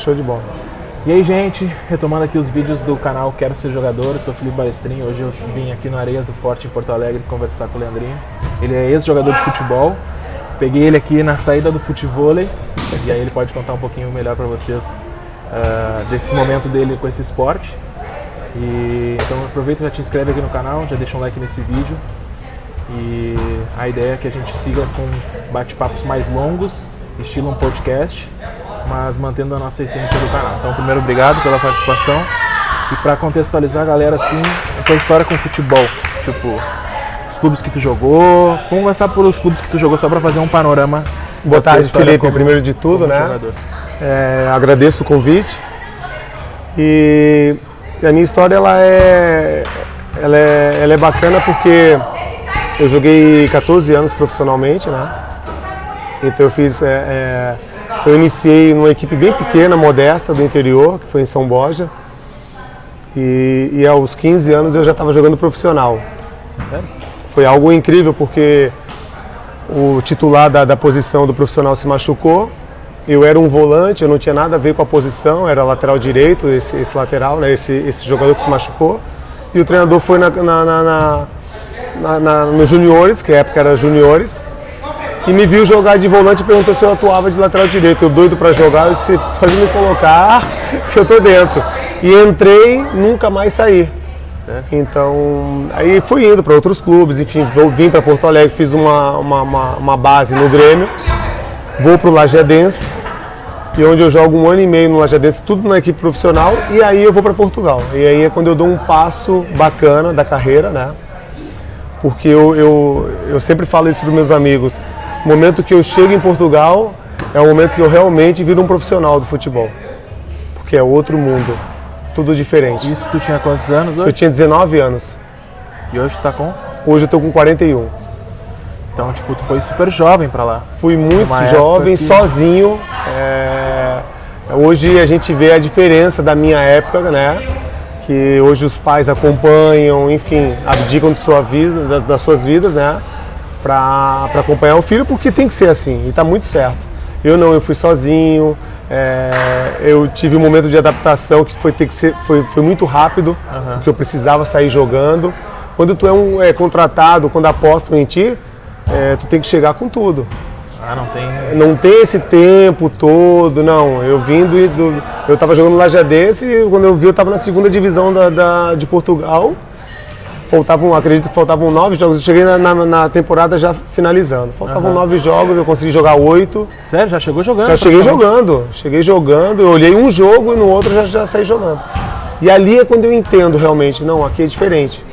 Show de bola. E aí, gente, retomando aqui os vídeos do canal Quero Ser Jogador, eu sou Felipe Balestrin. Hoje eu vim aqui no Areias do Forte, em Porto Alegre, conversar com o Leandrinho. Ele é ex-jogador de futebol. Peguei ele aqui na saída do futevôlei e aí ele pode contar um pouquinho melhor para vocês desse momento dele com esse esporte. Então aproveita e já te inscreve aqui no canal, já deixa um like nesse vídeo. E a ideia é que a gente siga com bate-papos mais longos, estilo um podcast, mas mantendo a nossa essência do canal. Então, primeiro, obrigado pela participação. E para contextualizar a galera, assim, a tua história com futebol, tipo, os clubes que tu jogou. Vamos começar pelos clubes que tu jogou, só para fazer um panorama. Boa tarde, Felipe, primeiro de tudo, né? Agradeço o convite. E a minha história, ela é bacana porque eu joguei 14 anos profissionalmente, né? Então eu fiz... Eu iniciei numa equipe bem pequena, modesta, do interior, que foi em São Borja. E aos 15 anos eu já estava jogando profissional. Foi algo incrível porque o titular da posição do profissional se machucou. Eu era um volante, eu não tinha nada a ver com a posição, era lateral direito, esse lateral, né, esse jogador que se machucou. E o treinador foi nos juniores, que na época era juniores, e me viu jogar de volante e perguntou se eu atuava de lateral direito. Eu doido para jogar, eu disse, pode me colocar que eu tô dentro. E entrei, nunca mais saí. Certo. Então, aí fui indo para outros clubes, enfim, vim para Porto Alegre, fiz uma base no Grêmio, vou para o Lajadense, e onde eu jogo 1 ano e meio no Lajadense, tudo na equipe profissional, e aí eu vou para Portugal. E aí é quando eu dou um passo bacana da carreira, né? Porque eu sempre falo isso para os meus amigos. O momento que eu chego em Portugal é o momento que eu realmente viro um profissional do futebol. Porque é outro mundo, tudo diferente. Isso, tu tinha quantos anos hoje? Eu tinha 19 anos. E hoje tu tá com? Hoje eu tô com 41. Então, tipo, tu foi super jovem pra lá. Fui muito jovem, sozinho. Hoje a gente vê a diferença da minha época, né? Que hoje os pais acompanham, enfim, abdicam de sua vida, das suas vidas, né? Para acompanhar o filho, porque tem que ser assim, e está muito certo. Eu não, eu fui sozinho, eu tive um momento de adaptação que foi muito rápido, porque eu precisava sair jogando. Quando tu é contratado, quando apostam em ti, tu tem que chegar com tudo. Não tem esse tempo todo, não. Eu eu estava jogando no Lajadense e quando eu vi eu estava na segunda divisão de Portugal. Acredito que faltavam 9 jogos, eu cheguei na temporada já finalizando. Faltavam 9 jogos, eu consegui jogar 8. Sério? Já chegou jogando? Já cheguei jogando, eu olhei um jogo e no outro já saí jogando. E ali é quando eu entendo realmente, não, aqui é diferente.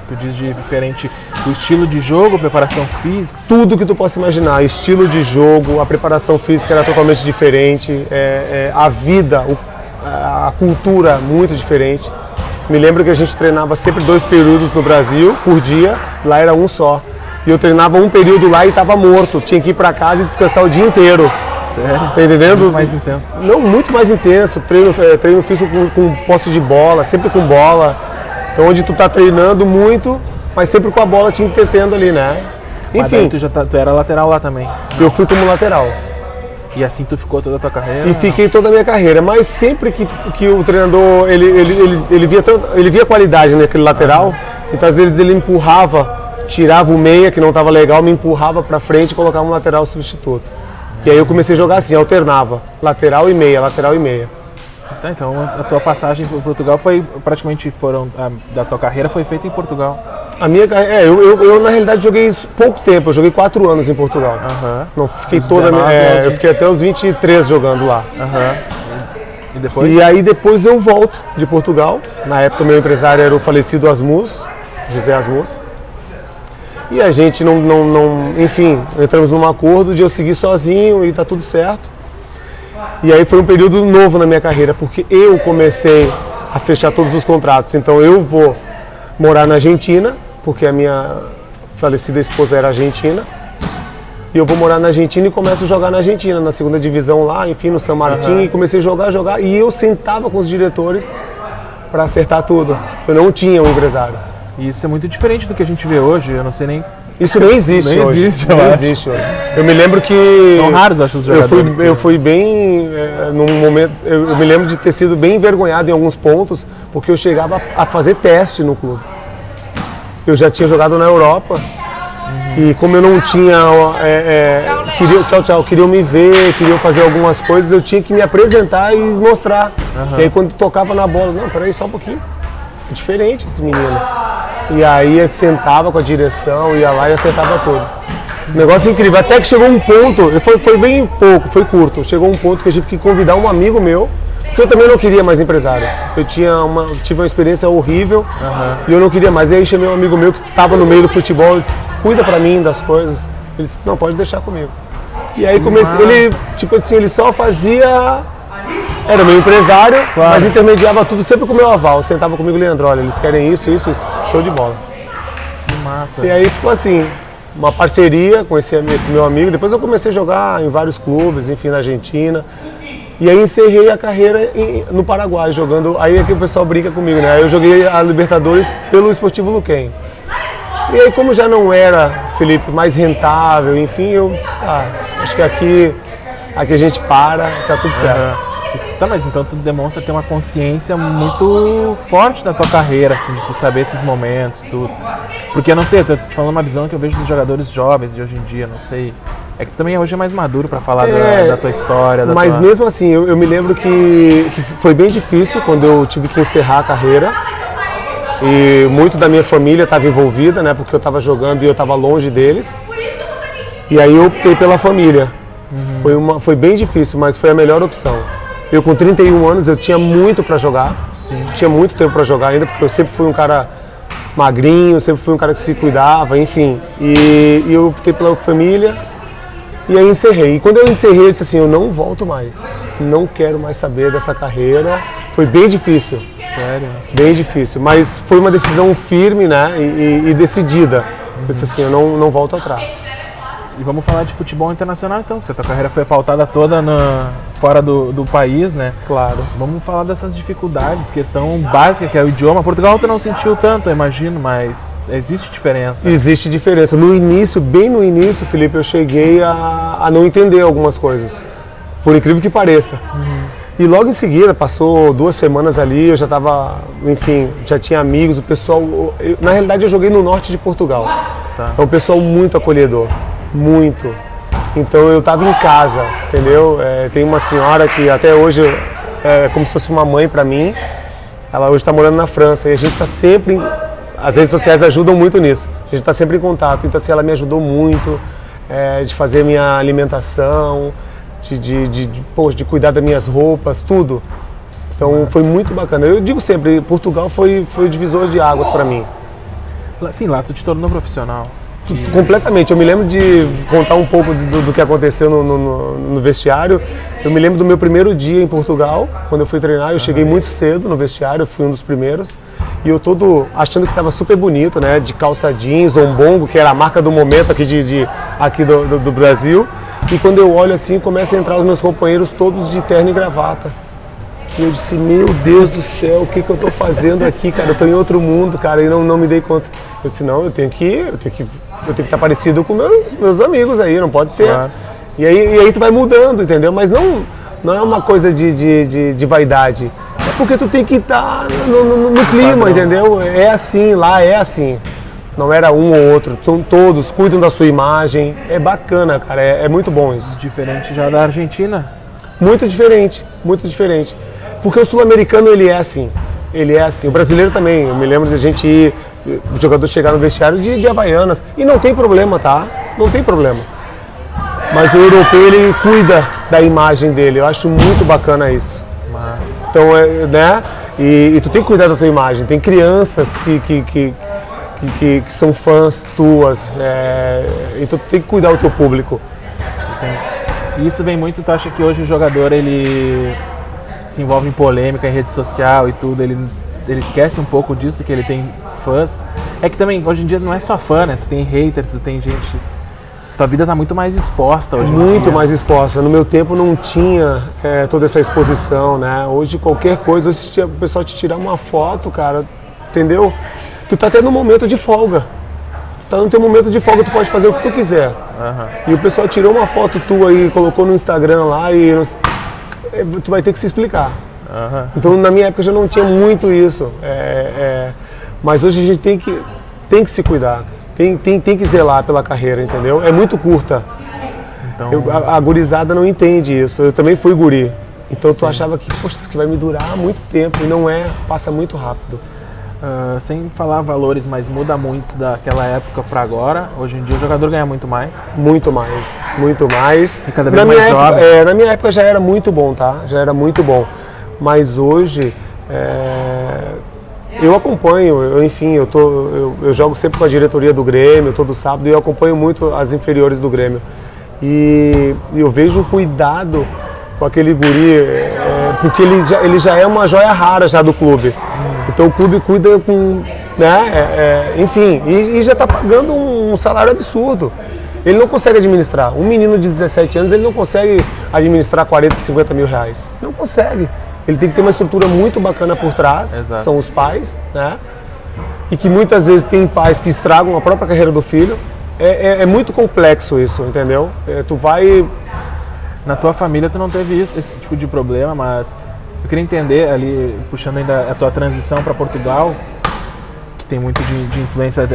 Tu diz de diferente o estilo de jogo, preparação física? Tudo que tu possa imaginar, estilo de jogo, a preparação física era totalmente diferente, a vida, a cultura muito diferente. Me lembro que a gente treinava sempre 2 períodos no Brasil por dia, lá era um só. E eu treinava um período lá e estava morto, tinha que ir para casa e descansar o dia inteiro. Sério? Tá entendendo? Muito mais intenso. Não, muito mais intenso. Treino físico com posse de bola, sempre com bola. Então onde tu tá treinando muito, mas sempre com a bola te entretendo ali, né? Enfim. Mas tu era lateral lá também? Eu fui como lateral. E assim tu ficou toda a tua carreira? E fiquei toda a minha carreira, mas sempre que o treinador, ele via qualidade naquele lateral, então às vezes ele empurrava, tirava o meia que não estava legal, me empurrava para frente e colocava um lateral substituto. E aí eu comecei a jogar assim, alternava, lateral e meia. Tá, então a tua passagem por Portugal foi praticamente da tua carreira foi feita em Portugal? A minha carreira, eu na realidade joguei pouco tempo, eu joguei 4 anos em Portugal. Não fiquei eu fiquei até os 23 jogando lá. E depois? E aí depois eu volto de Portugal. Na época meu empresário era o falecido Asmus, José Asmus. E a gente enfim, entramos num acordo de eu seguir sozinho e tá tudo certo. E aí foi um período novo na minha carreira, porque eu comecei a fechar todos os contratos. Então eu vou morar na Argentina, porque a minha falecida esposa era argentina. E eu vou morar na Argentina e começo a jogar na Argentina, na segunda divisão lá, enfim, no San Martín. E comecei a jogar. E eu sentava com os diretores para acertar tudo. Eu não tinha um empresário. E isso é muito diferente do que a gente vê hoje. Eu não sei nem Isso nem existe Nem hoje. existe, Nem eu existe hoje. Eu me lembro que... São raros, acho, os jogadores. Eu fui bem, num momento, eu me lembro de ter sido bem envergonhado em alguns pontos, porque eu chegava a fazer teste no clube. Eu já tinha jogado na Europa, e como eu não tinha, queriam me ver, queriam fazer algumas coisas, eu tinha que me apresentar e mostrar. E aí quando tocava na bola, não, peraí, só um pouquinho, é diferente esse menino. E aí eu sentava com a direção, ia lá e acertava tudo. Um negócio incrível, até que chegou um ponto, foi bem pouco, foi curto, chegou um ponto que eu tive que convidar um amigo meu, porque eu também não queria mais empresário. Eu tive uma experiência horrível e eu não queria mais. E aí chamei um amigo meu que estava no meio do futebol, ele disse, cuida pra mim das coisas. Ele disse, não, pode deixar comigo. E aí comecei, ele, tipo assim, ele só fazia... Era meu empresário, mas intermediava tudo sempre com o meu aval. Sentava comigo, Leandro, olha, eles querem isso, show de bola. Que massa. E aí ficou assim, uma parceria com esse meu amigo. Depois eu comecei a jogar em vários clubes, enfim, na Argentina. E aí encerrei a carreira no Paraguai, jogando. Aí é que o pessoal brinca comigo, né? Aí eu joguei a Libertadores pelo Esportivo Luquem. E aí, como já não era, Felipe, mais rentável, enfim, eu disse, acho que aqui a gente para, tá tudo certo. Tá, mas então tu demonstra ter uma consciência muito forte na tua carreira, assim, de tu saber esses momentos, tudo. Porque eu não sei, eu tô te falando uma visão que eu vejo dos jogadores jovens de hoje em dia, não sei. É que tu também hoje é mais maduro pra falar da tua história. Mas mesmo assim, eu me lembro que foi bem difícil quando eu tive que encerrar a carreira. E muito da minha família estava envolvida, né? Porque eu estava jogando e eu estava longe deles. E aí eu optei pela família. Foi bem difícil, mas foi a melhor opção. Eu com 31 anos, eu tinha muito para jogar. Sim. Tinha muito tempo para jogar ainda, porque eu sempre fui um cara magrinho, sempre fui um cara que se cuidava, enfim. E eu optei pela família e aí encerrei. E quando eu encerrei, eu disse assim, eu não volto mais. Não quero mais saber dessa carreira. Foi bem difícil. Sério? Bem difícil, mas foi uma decisão firme, né, e decidida. Eu disse assim, eu não volto atrás. E vamos falar de futebol internacional então, porque a tua carreira foi pautada toda fora do país, né? Claro. Vamos falar dessas dificuldades, questão básica que é o idioma. Portugal tu não sentiu tanto, eu imagino, mas existe diferença. Existe diferença. No início, bem no início, Felipe, eu cheguei a não entender algumas coisas, por incrível que pareça. E logo em seguida, passou 2 semanas ali, eu já estava, enfim, já tinha amigos, o pessoal... na realidade, eu joguei no norte de Portugal. Tá. É um pessoal muito acolhedor, muito. Então eu estava em casa, entendeu? Tem uma senhora que até hoje é como se fosse uma mãe para mim. Ela hoje está morando na França e a gente está sempre... As redes sociais ajudam muito nisso. A gente está sempre em contato. Então assim, ela me ajudou muito de fazer minha alimentação, de cuidar das minhas roupas, tudo. Então foi muito bacana. Eu digo sempre, Portugal foi o divisor de águas para mim. Sim, lá tu te tornou profissional. Completamente. Eu me lembro de contar um pouco do que aconteceu no vestiário. Eu me lembro do meu primeiro dia em Portugal, quando eu fui treinar. Eu cheguei muito cedo no vestiário, eu fui um dos primeiros. E eu todo achando que estava super bonito, né? De calça jeans, ombongo, que era a marca do momento aqui, aqui do Brasil. E quando eu olho assim, começam a entrar os meus companheiros todos de terno e gravata. E eu disse, meu Deus do céu, o que eu estou fazendo aqui, cara? Eu estou em outro mundo, cara, e não me dei conta. Eu disse, não, eu tenho que estar parecido com meus amigos aí, não pode ser. Claro. E aí tu vai mudando, entendeu? Mas não é uma coisa de vaidade. É porque tu tem que estar no clima, entendeu? É assim, lá é assim. Não era um ou outro, são todos, cuidam da sua imagem. É bacana, cara, é muito bom isso. Diferente já da Argentina? Muito diferente, muito diferente. Porque o sul-americano, ele é assim. O brasileiro também. Eu me lembro de a gente ir, o jogador chegar no vestiário de Havaianas. E não tem problema, tá? Não tem problema. Mas o europeu, ele cuida da imagem dele. Eu acho muito bacana isso. Massa. Então, né? E tu tem que cuidar da tua imagem. Tem crianças que são fãs tuas. Então tu tem que cuidar do teu público. E isso vem muito, tu acha que hoje o jogador, ele se envolve em polêmica, em rede social e tudo, ele esquece um pouco disso, que ele tem fãs. É que também, hoje em dia não é só fã, né? Tu tem hater, tu tem gente... Tua vida tá muito mais exposta hoje em dia. Muito mais exposta. No meu tempo não tinha toda essa exposição, né? Hoje qualquer coisa, hoje o pessoal te tirar uma foto, cara, entendeu? Tu tá tendo um momento de folga. tá no teu momento de folga, tu pode fazer o que tu quiser. E o pessoal tirou uma foto tua e colocou no Instagram lá e tu vai ter que se explicar. Então na minha época já não tinha muito isso. Mas hoje a gente tem que se cuidar, tem que zelar pela carreira, entendeu? É muito curta. Então... a gurizada não entende isso. Eu também fui guri. Então tu achava que, poxa, isso aqui vai me durar muito tempo e não passa muito rápido. Sem falar valores, mas muda muito daquela época para agora. Hoje em dia o jogador ganha muito mais. Muito mais, muito mais. E cada vez mais jovem. Na minha época já era muito bom, tá? Já era muito bom. Mas hoje, eu acompanho, eu jogo sempre com a diretoria do Grêmio, todo sábado, e eu acompanho muito as inferiores do Grêmio. E eu vejo o cuidado com aquele guri, porque ele já é uma joia rara já do clube. Então o clube cuida com, né, enfim, e já está pagando um salário absurdo. Ele não consegue administrar. Um menino de 17 anos, ele não consegue administrar 40, 50 mil reais. Não consegue. Ele tem que ter uma estrutura muito bacana por trás, Exato. São os pais, né? E que muitas vezes tem pais que estragam a própria carreira do filho. É muito complexo isso, entendeu? Tu vai... Na tua família tu não teve esse tipo de problema, mas eu queria entender ali, puxando ainda a tua transição para Portugal, que tem muito de influência,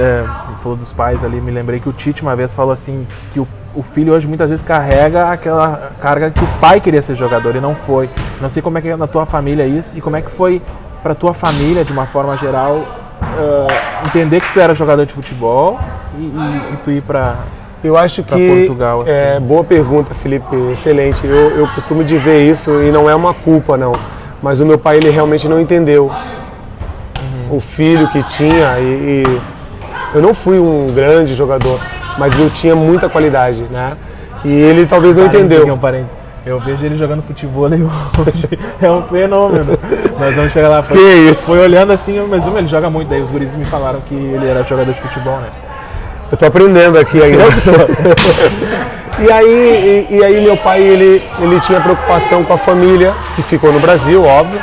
falou dos pais ali, me lembrei que o Tite uma vez falou assim, que o filho hoje muitas vezes carrega aquela carga que o pai queria ser jogador e não foi. Não sei como é que é na tua família isso e como é que foi para tua família, de uma forma geral, entender que tu era jogador de futebol e tu ir para... Eu acho que Portugal, assim. Boa pergunta, Felipe, excelente. Eu costumo dizer isso e não é uma culpa, não. Mas o meu pai, ele realmente não entendeu o filho que tinha e eu não fui um grande jogador, mas eu tinha muita qualidade, né? E ele talvez não entendeu. Eu vejo ele jogando futebol hoje, é um fenômeno. Nós vamos chegar lá. Que isso? Foi olhando assim, mas ele joga muito, daí os guris me falaram que ele era jogador de futebol, né? Eu tô aprendendo aqui ainda. E aí meu pai, ele tinha preocupação com a família, que ficou no Brasil, óbvio.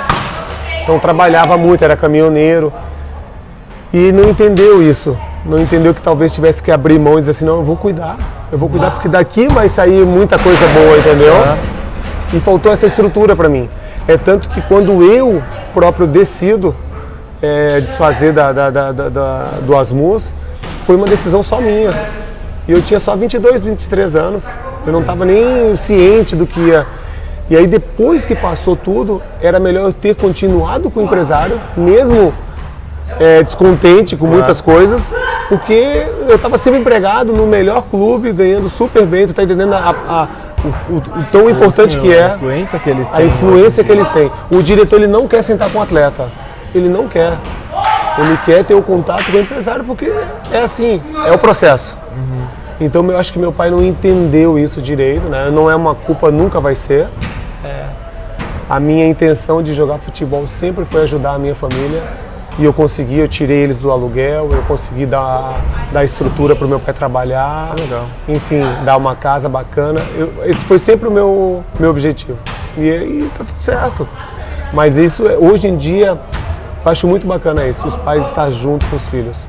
Então trabalhava muito, era caminhoneiro. E não entendeu isso. Não entendeu que talvez tivesse que abrir mão e dizer assim, não, eu vou cuidar porque daqui vai sair muita coisa boa, entendeu? E faltou essa estrutura para mim. É tanto que quando eu próprio decido desfazer do Asmus, foi uma decisão só minha. E eu tinha só 22, 23 anos. Eu não estava nem ciente do que ia. E aí depois que passou tudo, era melhor eu ter continuado com o empresário, mesmo descontente com muitas coisas, porque eu estava sempre empregado no melhor clube, ganhando super bem. Tu tá entendendo o tão importante que é. A influência que eles têm. A influência que eles têm. O diretor, ele não quer sentar com o atleta. Ele não quer. Ele quer ter o contato com o empresário porque é assim, é o processo. Então eu acho que meu pai não entendeu isso direito, né? Não é uma culpa, nunca vai ser. A minha intenção de jogar futebol sempre foi ajudar a minha família. E eu tirei eles do aluguel, eu consegui dar estrutura para o meu pai trabalhar. Legal. Enfim, dar uma casa bacana. Esse foi sempre o meu objetivo. E tá tudo certo. Mas isso, hoje em dia, eu acho muito bacana isso, os pais estar junto com os filhos.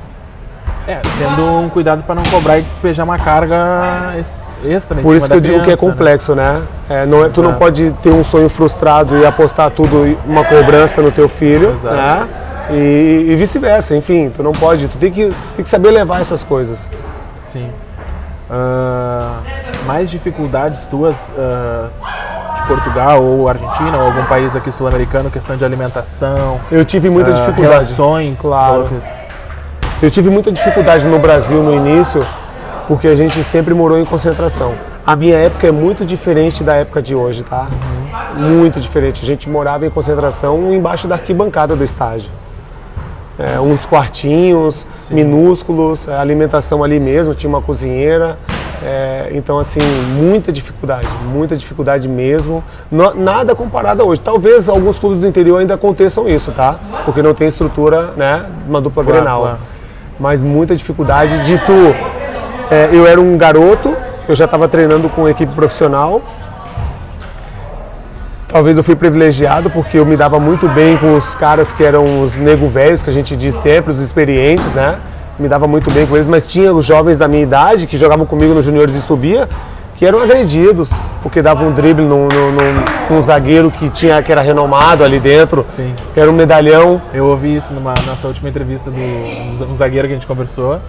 Tendo um cuidado para não cobrar e despejar uma carga extra em Por cima isso que da eu digo que é complexo, né? Tu não pode ter um sonho frustrado e apostar tudo, uma cobrança no teu filho, Exato. Né? E vice-versa, enfim, tu não pode, tu tem que saber levar essas coisas. Sim. Mais dificuldades tuas de Portugal ou Argentina ou algum país aqui sul-americano, questão de alimentação? Eu tive muita dificuldade. Relações? Claro. Eu tive muita dificuldade no Brasil no início, porque a gente sempre morou em concentração. A minha época é muito diferente da época de hoje, tá? Muito diferente. A gente morava em concentração embaixo da arquibancada do estádio. Uns quartinhos, sim, minúsculos, a alimentação ali mesmo, tinha uma cozinheira. Então, assim, muita dificuldade mesmo. Nada comparado a hoje. Talvez alguns clubes do interior ainda aconteçam isso, tá? Porque não tem estrutura, né, uma dupla Grenal. Claro. Mas muita dificuldade de eu era um garoto, eu já estava treinando com equipe profissional. Talvez eu fui privilegiado porque eu me dava muito bem com os caras que eram os nego velhos, que a gente diz sempre, os experientes, né? me dava muito bem com eles, mas tinha os jovens da minha idade que jogavam comigo nos juniores e subia, que eram agredidos, porque davam um drible num zagueiro que era renomado ali dentro, Sim. que era um medalhão. Eu ouvi isso nessa última entrevista do zagueiro que a gente conversou,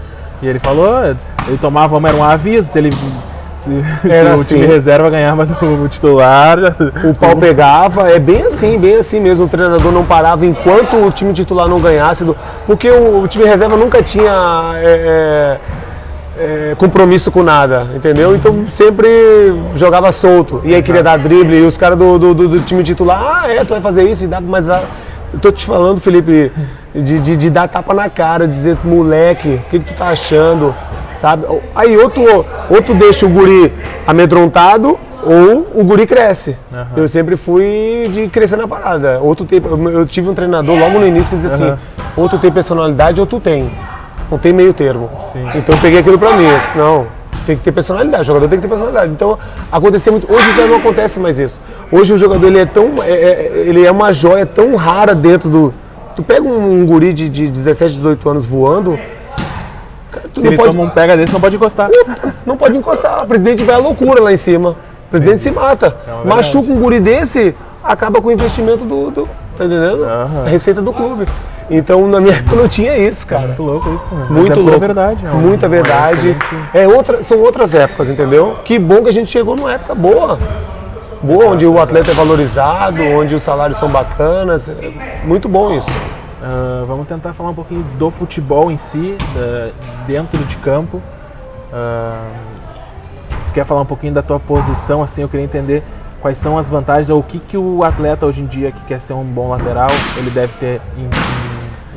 e ele falou, ele tomava, era um aviso, se o time reserva ganhava do titular. O pau pegava, é bem assim mesmo. O treinador não parava enquanto o time titular não ganhasse, porque o time reserva nunca tinha compromisso com nada, entendeu? Então sempre jogava solto. E aí queria dar drible, e os caras do time titular, tu vai fazer isso, mas eu tô te falando, Felipe, de dar tapa na cara, dizer, moleque, o que tu tá achando? Sabe? Aí outro deixa o guri amedrontado ou o guri cresce. Uhum. Eu sempre fui de crescer na parada. Eu tive um treinador logo no início que dizia assim, ou tu tem personalidade ou tu tem. Não tem meio termo. Sim. Então eu peguei aquilo pra mim. Não, tem que ter personalidade, o jogador tem que ter personalidade. Então acontecia muito. Hoje já não acontece mais isso. Hoje o jogador ele é uma joia tão rara dentro do. Tu pega um guri de 17, 18 anos voando. Se ele toma um pega desse, não pode encostar. Não pode encostar. O presidente vai à loucura lá em cima. O presidente se mata. Machuca um guri desse, acaba com o investimento tá entendendo? A receita do clube. Então, na minha época, não tinha isso, cara. Muito louco isso, né? Muito louco. Verdade. Muita verdade. São outras épocas, entendeu? Que bom que a gente chegou numa época boa. Exato, onde o atleta é valorizado, onde os salários são bacanas. Muito bom isso. Vamos tentar falar um pouquinho do futebol em si, dentro de campo. Tu quer falar um pouquinho da tua posição, assim, eu queria entender quais são as vantagens, ou o que o atleta hoje em dia que quer ser um bom lateral, ele deve ter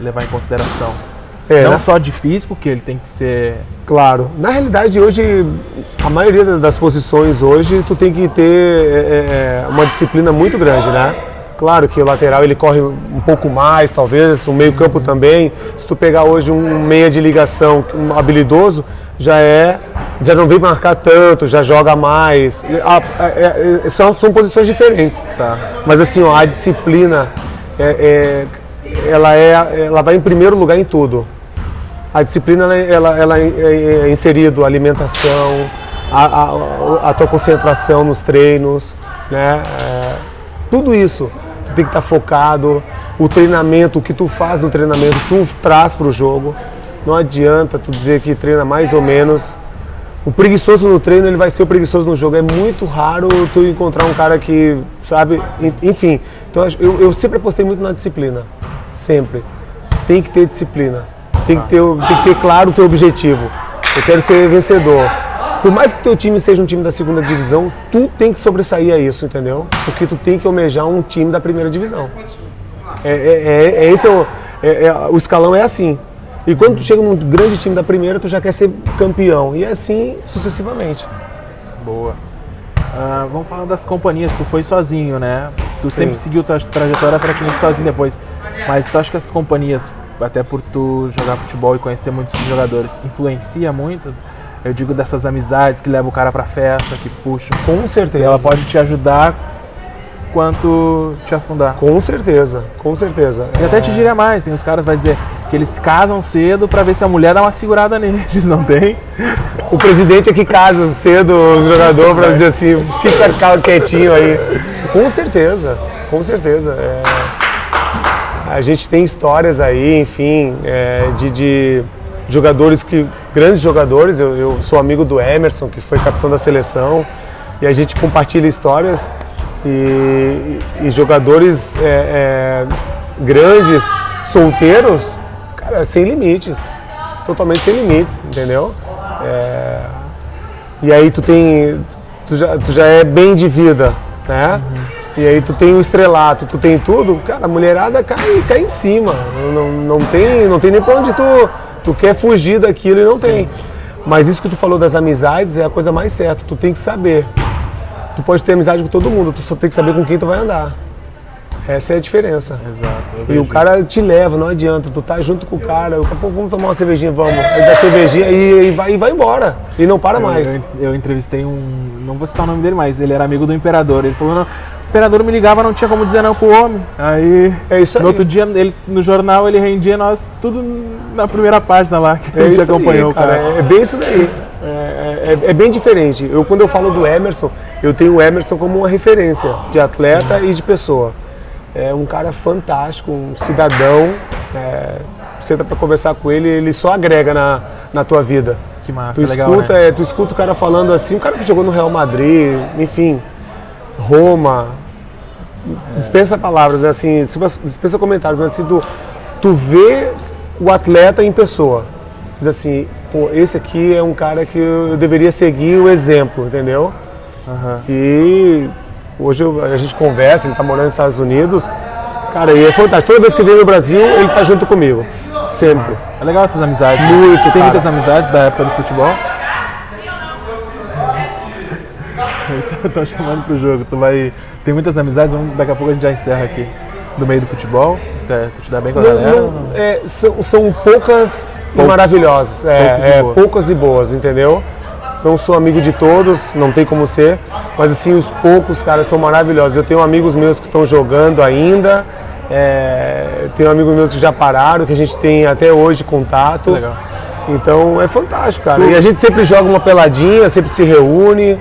levar em consideração. Não só de físico, que ele tem que ser... Claro. Na realidade, hoje, a maioria das posições hoje, tu tem que ter uma disciplina muito grande, né? Claro que o lateral ele corre um pouco mais, talvez, o meio campo também. Se tu pegar hoje um meia de ligação, um habilidoso, já não vem marcar tanto, já joga mais. São posições diferentes. Tá. Mas assim, a disciplina, ela vai em primeiro lugar em tudo. A disciplina, ela é inserida, a alimentação, a tua concentração nos treinos, né? Tudo isso. Tu tem que estar focado, o treinamento, o que tu faz no treinamento, tu traz para o jogo. Não adianta tu dizer que treina mais ou menos. O preguiçoso no treino, ele vai ser o preguiçoso no jogo. É muito raro tu encontrar um cara que, sabe, enfim. Então eu sempre apostei muito na disciplina, sempre. Tem que ter disciplina, tem que ter claro o teu objetivo. Eu quero ser vencedor. Por mais que teu time seja um time da segunda divisão, tu tem que sobressair a isso, entendeu? Porque tu tem que almejar um time da primeira divisão. O escalão é assim. E quando tu chega num grande time da primeira, tu já quer ser campeão. E assim sucessivamente. Boa. Vamos falar das companhias. Tu foi sozinho, né? Tu sempre seguiu tua trajetória praticamente sozinho depois. Mas tu acha que essas companhias, até por tu jogar futebol e conhecer muitos jogadores, influencia muito? Eu digo dessas amizades que levam o cara pra festa, que puxam. Com certeza. Ela pode te ajudar quanto te afundar. Com certeza, com certeza. E até te diria mais, tem os caras que vai dizer que eles casam cedo pra ver se a mulher dá uma segurada neles, não tem? O presidente é que casa cedo o jogador pra dizer assim, fica quietinho aí. Com certeza, com certeza. A gente tem histórias aí, enfim, de jogadores grandes jogadores, eu sou amigo do Emerson, que foi capitão da seleção, e a gente compartilha histórias e jogadores grandes, solteiros, cara, sem limites, totalmente sem limites, entendeu? E aí tu já é bem de vida, né? E aí tu tem o estrelato, tu tem tudo, cara, a mulherada cai em cima, não tem nem pra onde tu quer fugir daquilo e não tem. Mas isso que tu falou das amizades é a coisa mais certa, tu tem que saber. Tu pode ter amizade com todo mundo, tu só tem que saber com quem tu vai andar. Essa é a diferença. Exato. E o cara te leva, não adianta, tu tá junto com o cara, daqui a pouco vamos tomar uma cervejinha, vamos. Aí dá cervejinha e vai embora. E não para mais. Eu entrevistei não vou citar o nome dele, mas ele era amigo do Imperador. Ele falou, o treinador me ligava, não tinha como dizer não pro homem. Aí, É isso aí. no outro dia, no jornal, ele rendia nós tudo na primeira página lá, que a gente acompanhou, cara. É bem isso daí. É bem diferente. Quando eu falo do Emerson, eu tenho o Emerson como uma referência de atleta e de pessoa. É um cara fantástico, um cidadão. Senta pra conversar com ele, ele só agrega na tua vida. Que massa, Tu legal, escuta, né? tu escuta o cara falando assim, o cara que jogou no Real Madrid, enfim, Roma, dispensa palavras, né, assim, dispensa comentários, mas assim, tu vê o atleta em pessoa. Diz assim, pô, esse aqui é um cara que eu deveria seguir o exemplo, entendeu? E hoje a gente conversa, ele tá morando nos Estados Unidos, cara, e é fantástico. Toda vez que vem no Brasil, ele tá junto comigo. Sempre. É legal essas amizades. Muito, Tem cara. muitas amizades da época do futebol? Estão chamando pro jogo. Tem muitas amizades, daqui a pouco a gente já encerra aqui. Do meio do futebol. Tu te dá bem com a galera? São poucas e maravilhosas. Poucas e boas, entendeu? Não sou amigo de todos, não tem como ser, mas assim, os poucos, caras, são maravilhosos. Eu tenho amigos meus que estão jogando ainda, tenho amigos meus que já pararam, que a gente tem até hoje contato. Legal. Então é fantástico, cara. E a gente sempre joga uma peladinha, sempre se reúne.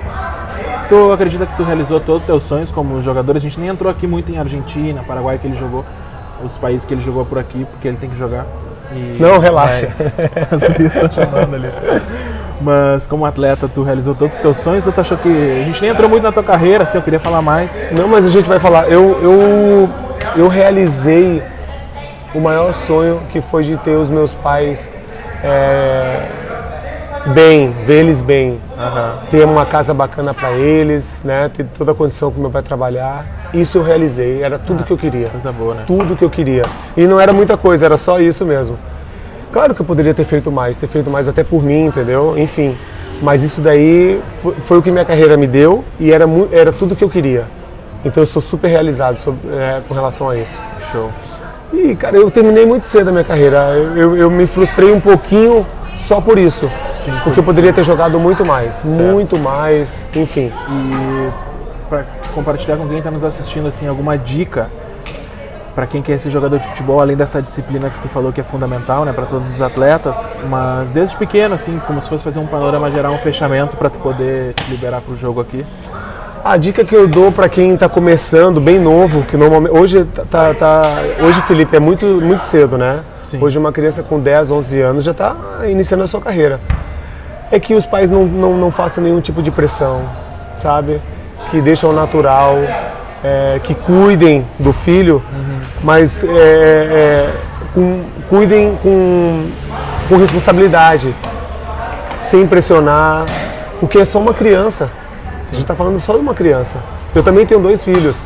Tu acredita que tu realizou todos os teus sonhos como jogador? A gente nem entrou aqui muito em Argentina, Paraguai, que ele jogou, os países que ele jogou por aqui, porque ele tem que jogar. Não, relaxa. As gurias estão chamando ali. Mas como atleta, tu realizou todos os teus sonhos ou tu achou que... A gente nem entrou muito na tua carreira, assim, eu queria falar mais. Não, mas a gente vai falar. Eu realizei o maior sonho, que foi de ter os meus pais bem, ver eles bem. Ter uma casa bacana para eles, né? Ter toda a condição com meu pai trabalhar. Isso eu realizei, era tudo que eu queria. Coisa boa, né? Tudo que eu queria. E não era muita coisa, era só isso mesmo. Claro que eu poderia ter feito mais até por mim, entendeu? Enfim, mas isso daí foi o que minha carreira me deu e era tudo que eu queria. Então eu sou super realizado com relação a isso. Show. E, cara, eu terminei muito cedo a minha carreira. Eu me frustrei um pouquinho só por isso. Sim, porque eu poderia ter jogado muito mais, enfim. E para compartilhar com quem está nos assistindo, assim, alguma dica para quem quer ser jogador de futebol, além dessa disciplina que tu falou que é fundamental, né, para todos os atletas, mas desde pequeno, assim, como se fosse fazer um panorama geral, um fechamento para tu poder te liberar pro jogo aqui. A dica que eu dou para quem está começando, bem novo, que normalmente hoje hoje, Felipe, é muito cedo, né? Sim. Hoje uma criança com 10, 11 anos já está iniciando a sua carreira. É que os pais não façam nenhum tipo de pressão, sabe? Que deixam natural, que cuidem do filho, mas cuidem com responsabilidade, sem pressionar, porque é só uma criança. A gente está falando só de uma criança. Eu também tenho 2 filhos.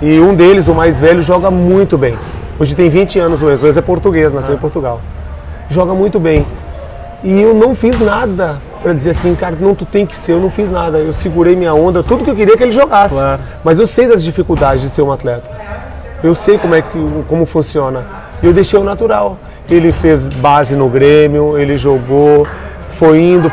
E um deles, o mais velho, joga muito bem. Hoje tem 20 anos, o Enzo é português, nasceu em Portugal. Joga muito bem. E eu não fiz nada para dizer assim, cara, não, tu tem que ser, eu não fiz nada. Eu segurei minha onda, tudo que eu queria que ele jogasse. Claro. Mas eu sei das dificuldades de ser um atleta. Eu sei como funciona. E eu deixei o natural. Ele fez base no Grêmio, ele jogou, foi indo,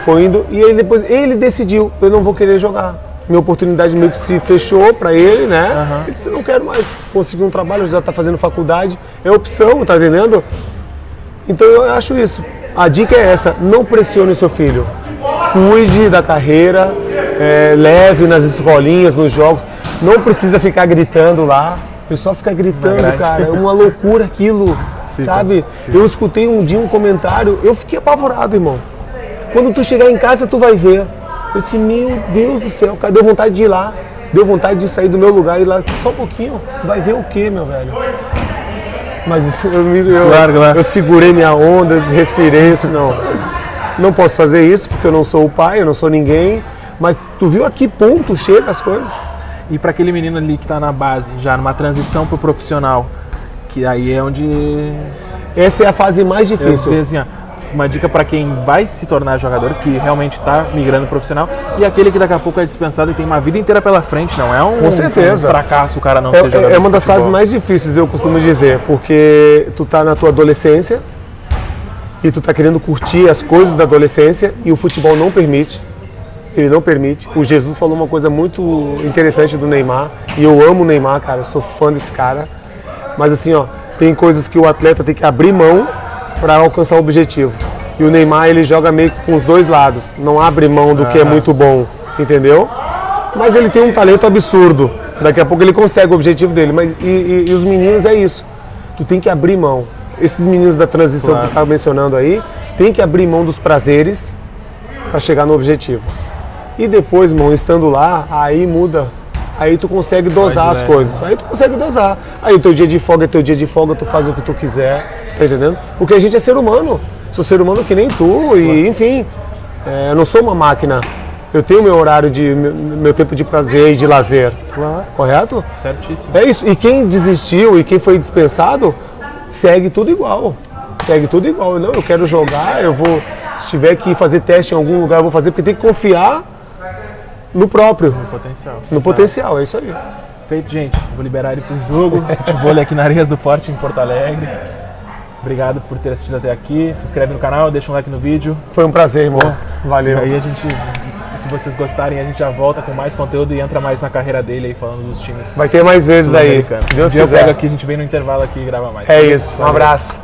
e aí depois ele decidiu, eu não vou querer jogar. Minha oportunidade meio que se fechou para ele, né? Ele disse, não quero mais conseguir um trabalho, já está fazendo faculdade, é opção, tá entendendo? Então eu acho isso. A dica é essa, não pressione o seu filho. Cuide da carreira, leve nas escolinhas, nos jogos. Não precisa ficar gritando lá. O pessoal fica gritando, cara, é uma loucura aquilo, sabe? Eu escutei um dia um comentário, eu fiquei apavorado, irmão. Quando tu chegar em casa, tu vai ver. Eu disse, meu Deus do céu, cara, deu vontade de ir lá. Deu vontade de sair do meu lugar e ir lá, só um pouquinho. Vai ver o quê, meu velho? Mas isso, Claro. eu segurei minha onda, respirei, disse, não posso fazer isso, porque eu não sou o pai, eu não sou ninguém. Mas tu viu a que ponto chega as coisas? E para aquele menino ali que está na base, já numa transição pro profissional, que aí é onde... Essa é a fase mais difícil. Eu assim, uma dica para quem vai se tornar jogador, que realmente está migrando profissional, e aquele que daqui a pouco é dispensado e tem uma vida inteira pela frente, não é Com certeza. Um fracasso o cara não ser jogador. É uma das futebol. fases mais difíceis, eu costumo dizer, porque tu tá na tua adolescência e tu tá querendo curtir as coisas da adolescência e o futebol não permite. Ele não permite. O Jesus falou uma coisa muito interessante do Neymar. E eu amo o Neymar, cara. Eu sou fã desse cara. Mas assim, ó, tem coisas que o atleta tem que abrir mão para alcançar o objetivo. E o Neymar, ele joga meio que com os dois lados. Não abre mão do que é muito bom, entendeu? Mas ele tem um talento absurdo. Daqui a pouco ele consegue o objetivo dele. Mas e os meninos é isso. Tu tem que abrir mão. Esses meninos da transição que tu estava mencionando aí, tem que abrir mão dos prazeres para chegar no objetivo. E depois, irmão, estando lá, aí muda. Aí tu consegue dosar as coisas. Aí tu consegue dosar. Aí o teu dia de folga é teu dia de folga, tu faz o que tu quiser. Tá entendendo? Porque a gente é ser humano. Sou ser humano que nem tu. E, enfim, eu não sou uma máquina. Eu tenho meu horário, meu tempo de prazer e de lazer. Correto? Certíssimo. É isso. E quem desistiu e quem foi dispensado, segue tudo igual. Segue tudo igual. Não, eu quero jogar, eu vou... Se tiver que fazer teste em algum lugar, eu vou fazer, porque tem que confiar no próprio. No potencial. No potencial, é isso aí. Feito, gente. Vou liberar ele pro jogo. Futebol aqui na Areias do Forte, em Porto Alegre. Obrigado por ter assistido até aqui. Se inscreve no canal, deixa um like no vídeo. Foi um prazer, irmão. Valeu. E aí a gente, se vocês gostarem, a gente já volta com mais conteúdo e entra mais na carreira dele aí, falando dos times. Vai ter mais vezes aí. Se Deus quiser. Eu pego aqui, a gente vem no intervalo aqui e grava mais. É isso. Um abraço.